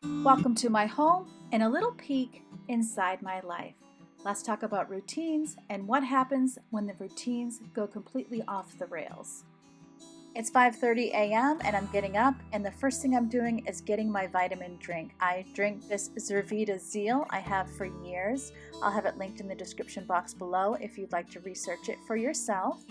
Welcome to my home and a little peek inside my life. Let's talk about routines and what happens when the routines go completely off the rails. It's 5:30 a.m. and I'm getting up, and the first thing I'm doing is getting my vitamin drink. I drink this Zurvita Zeal I have for years. I'll have it linked in the description box below if you'd like to research it for yourself.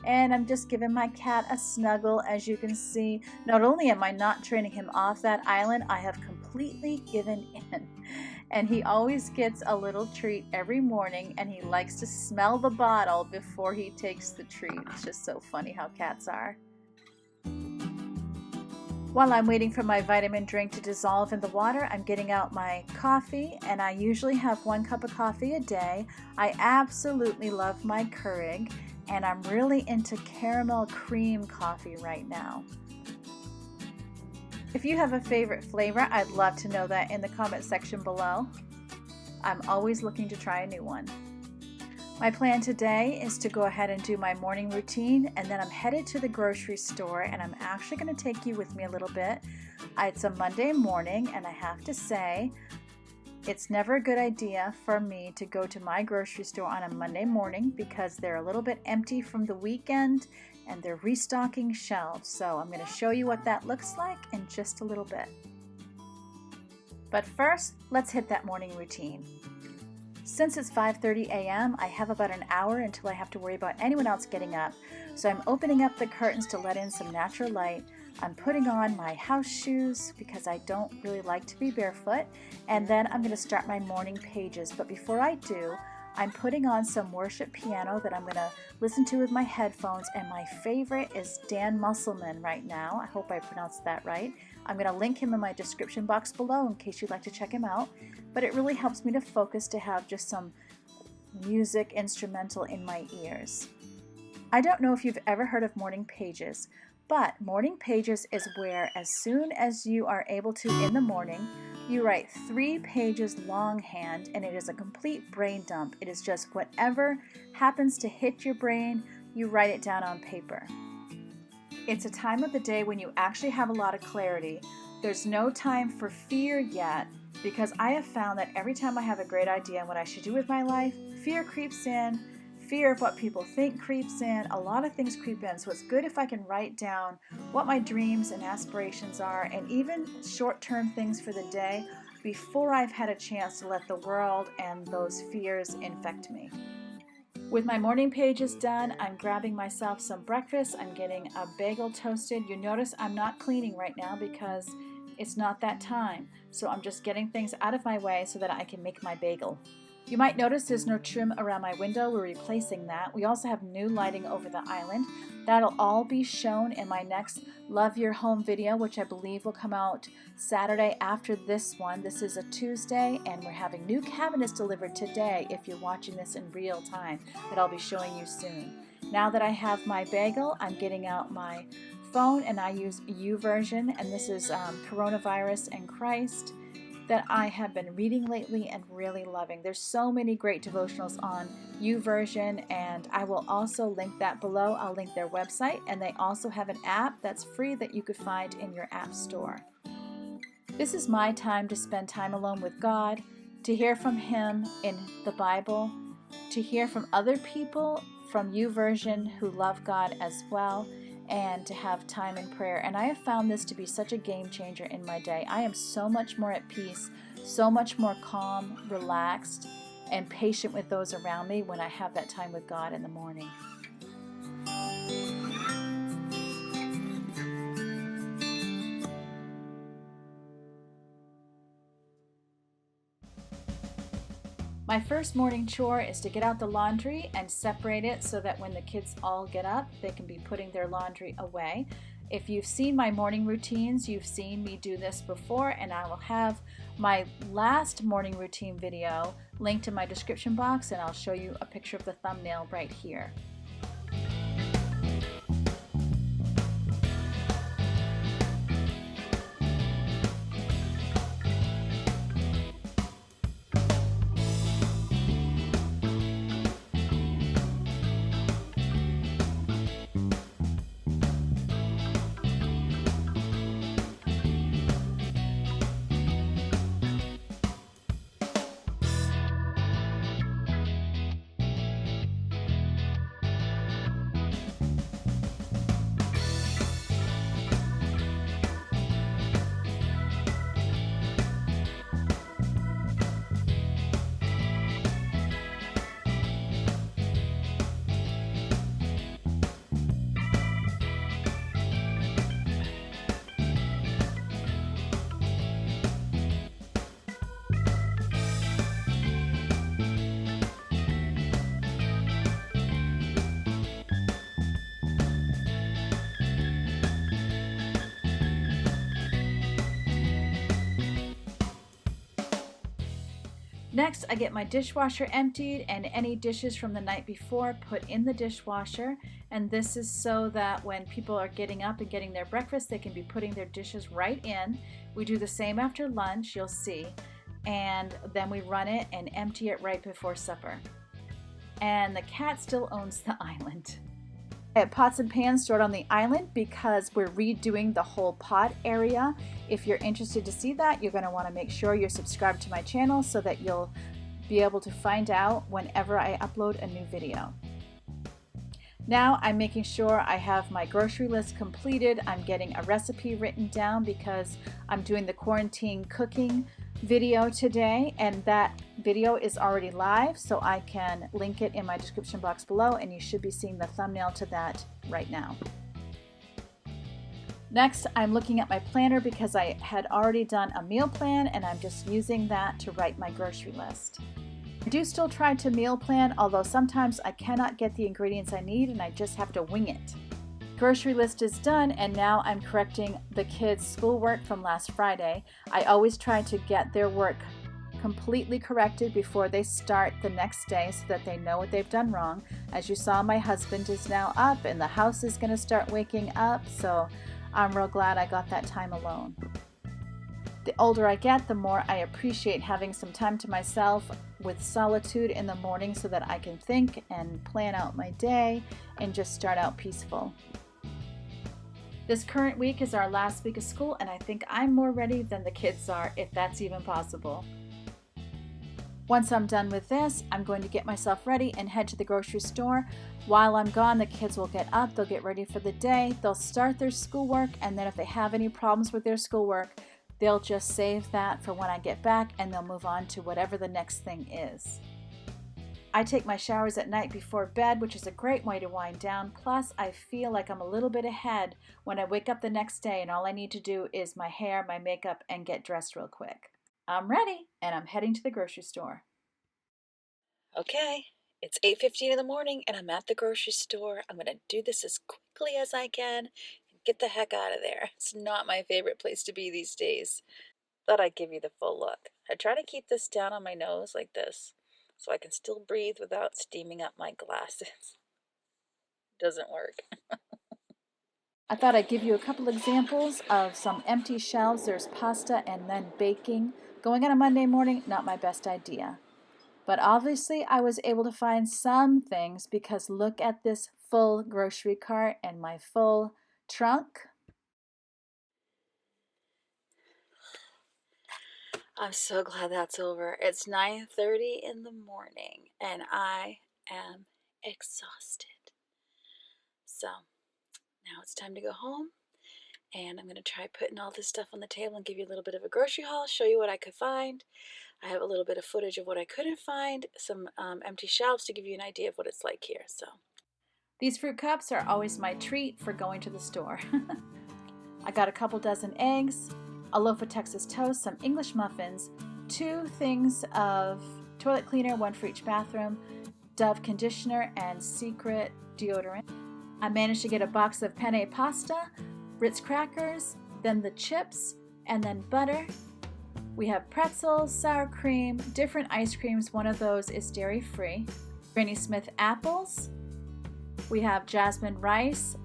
And I'm just giving my cat a snuggle. As you can see, not only am I not training him off that island, I have completely given in. And he always gets a little treat every morning, and he likes to smell the bottle before he takes the treat. It's just so funny how cats are. While I'm waiting for my vitamin drink to dissolve in the water, I'm getting out my coffee, and I usually have 1 cup of coffee a day. I absolutely love my Keurig, and I'm really into caramel cream coffee right now. If you have a favorite flavor, I'd love to know that in the comment section below. I'm always looking to try a new one. My plan today is to go ahead and do my morning routine, and then I'm headed to the grocery store, and I'm actually going to take you with me a little bit. It's a Monday morning, and I have to say, it's never a good idea for me to go to my grocery store on a Monday morning because they're a little bit empty from the weekend and they're restocking shelves. So I'm going to show you what that looks like in just a little bit. But first, let's hit that morning routine. Since it's 5:30 a.m., I have about an hour until I have to worry about anyone else getting up. So I'm opening up the curtains to let in some natural light. I'm putting on my house shoes because I don't really like to be barefoot. And then I'm going to start my morning pages. But before I do, I'm putting on some worship piano that I'm going to listen to with my headphones. And my favorite is Dan Musselman right now. I hope I pronounced that right. I'm going to link him in my description box below in case you'd like to check him out. But it really helps me to focus to have just some music instrumental in my ears. I don't know if you've ever heard of morning pages, but morning pages is where as soon as you are able to in the morning, you write 3 pages longhand, and it is a complete brain dump. It is just whatever happens to hit your brain, you write it down on paper. It's a time of the day when you actually have a lot of clarity. There's no time for fear yet, because I have found that every time I have a great idea on what I should do with my life, fear creeps in. Fear of what people think creeps in. A lot of things creep in. So it's good if I can write down what my dreams and aspirations are, and even short-term things for the day before I've had a chance to let the world and those fears infect me. With my morning pages done, I'm grabbing myself some breakfast. I'm getting a bagel toasted. You notice I'm not cleaning right now because it's not that time. So I'm just getting things out of my way so that I can make my bagel. You might notice there's no trim around my window. We're replacing that. We also have new lighting over the island. That'll all be shown in my next Love Your Home video, which I believe will come out Saturday after this one. This is a Tuesday, and we're having new cabinets delivered today if you're watching this in real time, that I'll be showing you soon. Now that I have my bagel, I'm getting out my phone, and I use YouVersion, and this is Coronavirus and Christ, that I have been reading lately and really loving. There's so many great devotionals on YouVersion, and I will also link that below. I'll link their website, and they also have an app that's free that you could find in your app store. This is my time to spend time alone with God, to hear from Him in the Bible, to hear from other people from YouVersion who love God as well, and to have time in prayer. And I have found this to be such a game changer in my day. I am so much more at peace, so much more calm, relaxed, and patient with those around me when I have that time with God in the morning. My first morning chore is to get out the laundry and separate it so that when the kids all get up, they can be putting their laundry away. If you've seen my morning routines, you've seen me do this before, and I will have my last morning routine video linked in my description box, and I'll show you a picture of the thumbnail right here. Next, I get my dishwasher emptied and any dishes from the night before put in the dishwasher. And this is so that when people are getting up and getting their breakfast, they can be putting their dishes right in. We do the same after lunch, you'll see. And then we run it and empty it right before supper. And the cat still owns the island. I have pots and pans stored on the island because we're redoing the whole pot area. If you're interested to see that, you're going to want to make sure you're subscribed to my channel so that you'll be able to find out whenever I upload a new video. Now I'm making sure I have my grocery list completed. I'm getting a recipe written down because I'm doing the quarantine cooking video today, and that video is already live, so I can link it in my description box below, and you should be seeing the thumbnail to that right now. Next, I'm looking at my planner because I had already done a meal plan and I'm just using that to write my grocery list. I do still try to meal plan, although sometimes I cannot get the ingredients I need and I just have to wing it. Grocery list is done, and now I'm correcting the kids' schoolwork from last Friday. I always try to get their work completely corrected before they start the next day so that they know what they've done wrong. As you saw, my husband is now up and the house is going to start waking up, so I'm real glad I got that time alone. The older I get, the more I appreciate having some time to myself with solitude in the morning so that I can think and plan out my day and just start out peaceful. This current week is our last week of school, and I think I'm more ready than the kids are, if that's even possible. Once I'm done with this, I'm going to get myself ready and head to the grocery store. While I'm gone, the kids will get up, they'll get ready for the day, they'll start their schoolwork, and then if they have any problems with their schoolwork, they'll just save that for when I get back and they'll move on to whatever the next thing is. I take my showers at night before bed, which is a great way to wind down. Plus, I feel like I'm a little bit ahead when I wake up the next day and all I need to do is my hair, my makeup, and get dressed real quick. I'm ready and I'm heading to the grocery store. Okay, it's 8:15 in the morning and I'm at the grocery store. I'm going to do this as quickly as I can and get the heck out of there. It's not my favorite place to be these days. Thought I'd give you the full look. I try to keep this down on my nose like this so I can still breathe without steaming up my glasses. Doesn't work. I thought I'd give you a couple examples of some empty shelves. There's pasta and then baking. Going on a Monday morning, not my best idea. But obviously I was able to find some things because look at this full grocery cart and my full trunk. I'm so glad that's over. It's 9:30 in the morning and I am exhausted. So now it's time to go home, and I'm going to try putting all this stuff on the table and give you a little bit of a grocery haul, show you what I could find. I have a little bit of footage of what I couldn't find, some empty shelves to give you an idea of what it's like here. So These fruit cups are always my treat for going to the store. I got a couple dozen eggs, a loaf of Texas toast, some English muffins, 2 things of toilet cleaner, 1 for each bathroom, Dove conditioner, and Secret deodorant. I managed to get a box of penne pasta, Ritz crackers, then the chips, and then butter. We have pretzels, sour cream, different ice creams. One of those is dairy-free. Granny Smith apples. We have jasmine rice.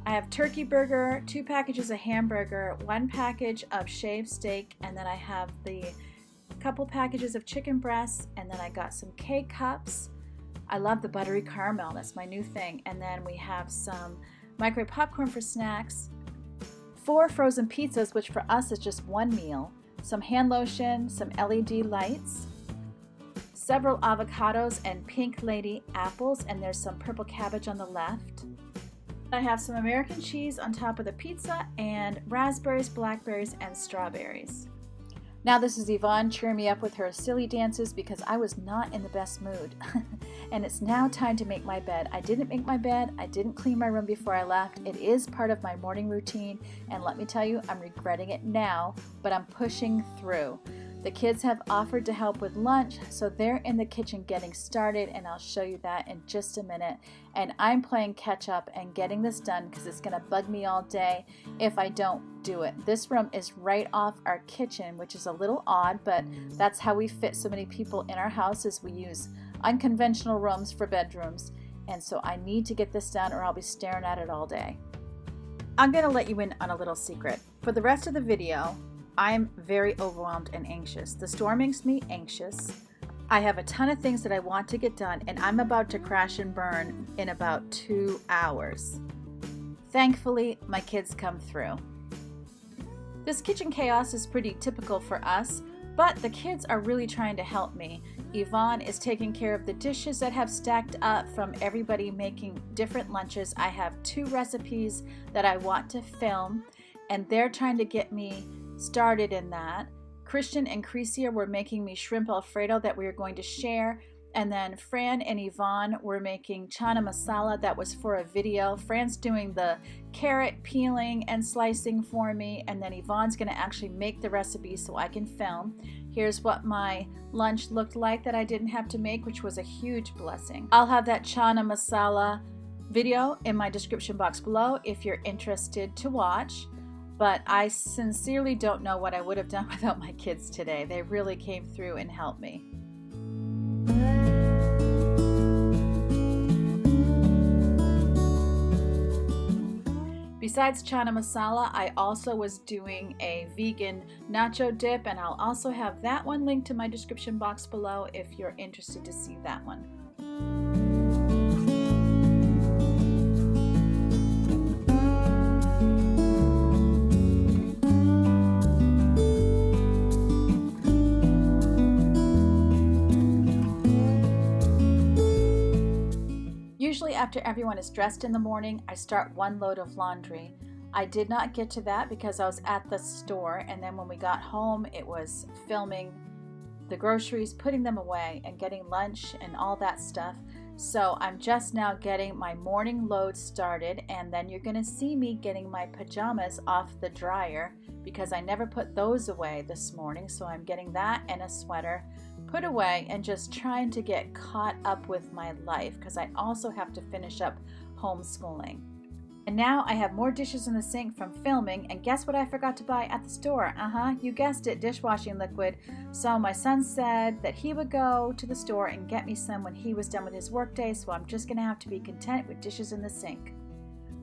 I have turkey burger, 2 packages of hamburger, 1 package of shaved steak, and then I have the couple packages of chicken breasts, and then I got some K-cups. I love the buttery caramel, that's my new thing. And then we have some microwave popcorn for snacks, 4 frozen pizzas, which for us is just 1 meal, some hand lotion, some LED lights, several avocados and pink lady apples, and there's some purple cabbage on the left. I have some American cheese on top of the pizza and raspberries, blackberries, and strawberries. Now this is Yvonne cheering me up with her silly dances because I was not in the best mood. And it's now time to make my bed. I didn't make my bed. I didn't clean my room before I left. It is part of my morning routine, and let me tell you, I'm regretting it now, but I'm pushing through. The kids have offered to help with lunch, so they're in the kitchen getting started, and I'll show you that in just a minute. And I'm playing catch up and getting this done because it's going to bug me all day if I don't do it. This room is right off our kitchen, which is a little odd, but that's how we fit so many people in our house, is we use unconventional rooms for bedrooms. And so I need to get this done or I'll be staring at it all day. I'm going to let you in on a little secret. For the rest of the video, I'm very overwhelmed and anxious. The store makes me anxious. I have a ton of things that I want to get done, and I'm about to crash and burn in about 2 hours. Thankfully, my kids come through. This kitchen chaos is pretty typical for us, but the kids are really trying to help me. Yvonne is taking care of the dishes that have stacked up from everybody making different lunches. I have 2 recipes that I want to film, and they're trying to get me started in that. Christian and Crecia were making me shrimp Alfredo that we were going to share, and then Fran and Yvonne were making CHANA masala that was for a video. Fran's doing the carrot peeling and slicing for me, and then Yvonne's going to actually make the recipe so I can film. Here's what my lunch looked like that I didn't have to make, which was a huge blessing. I'll have that CHANA masala video in my description box below if you're interested to watch. But I sincerely don't know what I would have done without my kids today. They really came through and helped me. Besides CHANA masala, I also was doing a vegan nacho dip, and I'll also have that one linked to my description box below if you're interested to see that one. Usually after everyone is dressed in the morning, I start one load of laundry. I did not get to that because I was at the store, and then when we got home, it was filming the groceries, putting them away, and getting lunch and all that stuff. So I'm just now getting my morning load started, and then you're going to see me getting my pajamas off the dryer because I never put those away this morning. So I'm getting that and a sweater put away and just trying to get caught up with my life because I also have to finish up homeschooling. And now I have more dishes in the sink from filming, and guess what I forgot to buy at the store? You guessed it, dishwashing liquid. So my son said that he would go to the store and get me some when he was done with his workday, so I'm just going to have to be content with dishes in the sink.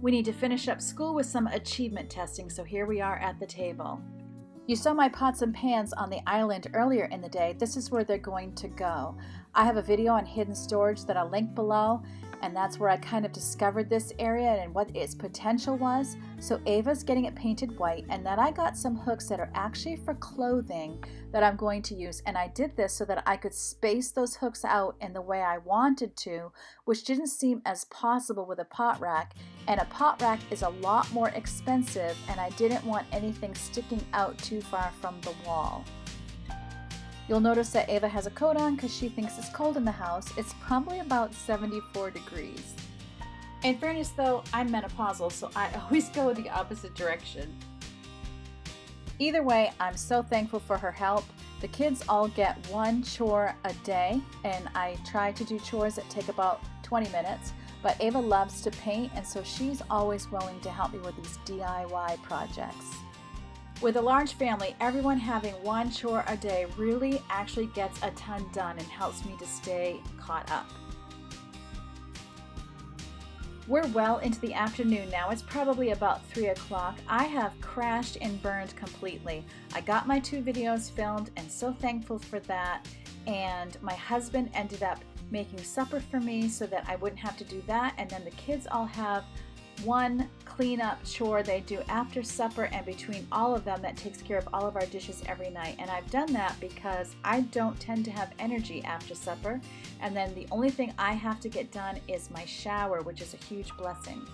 We need to finish up school with some achievement testing, so here we are at the table. You saw my pots and pans on the island earlier in the day. This is where they're going to go. I have a video on hidden storage that I'll link below, and that's where I kind of discovered this area and what its potential was. So Ava's getting it painted white, and then I got some hooks that are actually for clothing that I'm going to use, and I did this so that I could space those hooks out in the way I wanted to, which didn't seem as possible with a pot rack, and a pot rack is a lot more expensive, and I didn't want anything sticking out too far from the wall. You'll notice that Ava has a coat on because she thinks it's cold in the house. It's probably about 74 degrees. In fairness though, I'm menopausal, so I always go the opposite direction. Either way, I'm so thankful for her help. The kids all get one chore a day, and I try to do chores that take about 20 minutes, but Ava loves to paint, and so she's always willing to help me with these DIY projects. With a large family, everyone having one chore a day really actually gets a ton done and helps me to stay caught up. We're well into the afternoon now. It's probably about 3 o'clock. I have crashed and burned completely. I got my 2 videos filmed and so thankful for that. And my husband ended up making supper for me so that I wouldn't have to do that. And then the kids all have one cleanup chore they do after supper, and between all of them that takes care of all of our dishes every night. And I've done that because I don't tend to have energy after supper, and then the only thing I have to get done is my shower, which is a huge blessing.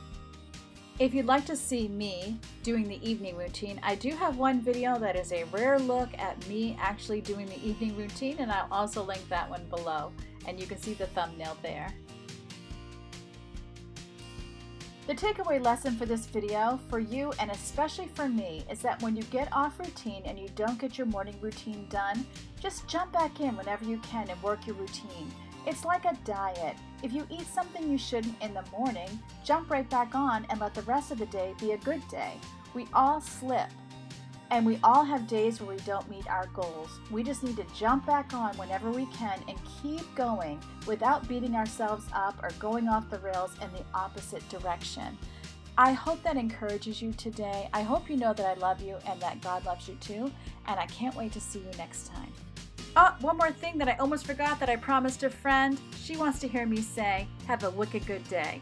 If you'd like to see me doing the evening routine, I do have one video that is a rare look at me actually doing the evening routine, and I'll also link that one below, and you can see the thumbnail there. The takeaway lesson for this video, for you and especially for me, is that when you get off routine and you don't get your morning routine done, just jump back in whenever you can and work your routine. It's like a diet. If you eat something you shouldn't in the morning, jump right back on and let the rest of the day be a good day. We all slip, and we all have days where we don't meet our goals. We just need to jump back on whenever we can and keep going without beating ourselves up or going off the rails in the opposite direction. I hope that encourages you today. I hope you know that I love you and that God loves you too, and I can't wait to see you next time. Oh, one more thing that I almost forgot that I promised a friend. She wants to hear me say, have a wicked good day.